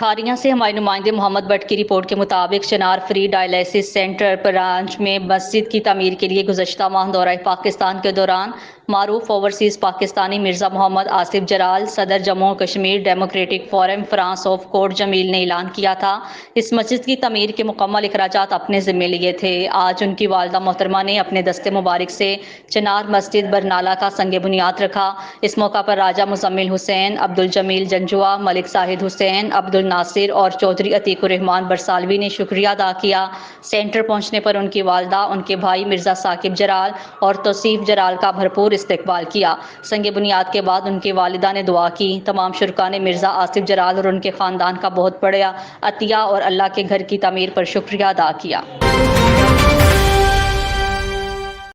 بخاریاں سے ہمارے نمائندے محمد بٹ کی رپورٹ کے مطابق چنار فری ڈائلیسس سینٹر برانچ میں مسجد کی تعمیر کے لیے گزشتہ ماہ دورہ پاکستان کے دوران معروف اوورسیز پاکستانی مرزا محمد آصف جلال صدر جموں و Kashmir democratic forum France of Kot Jamil نے اعلان کیا تھا اس مسجد کی تعمیر کے مکمل اخراجات اپنے ذمہ لیے تھے۔ آج ان کی والدہ محترمہ نے اپنے دست مبارک سے چنار مسجد برنالہ کا سنگ بنیاد رکھا۔ اس موقع پر راجہ مزمل حسین، عبدالجمیل جنجوعہ، ملک زاہد حسین، عبد الناصر اور چودھری عتیق الرحمان برسالوی نے شکریہ ادا کیا۔ سینٹر پہنچنے پر ان کی والدہ، ان کے بھائی مرزا ثاقب جلال اور توصیف جلال کا بھرپور استقبال کیا۔ سنگ بنیاد کے بعد ان کی والدہ نے دعا کی۔ تمام شرکاء نے مرزا آصف جلال اور ان کے خاندان کا بہت بڑا عطیہ اور اللہ کے گھر کی تعمیر پر شکریہ ادا کیا۔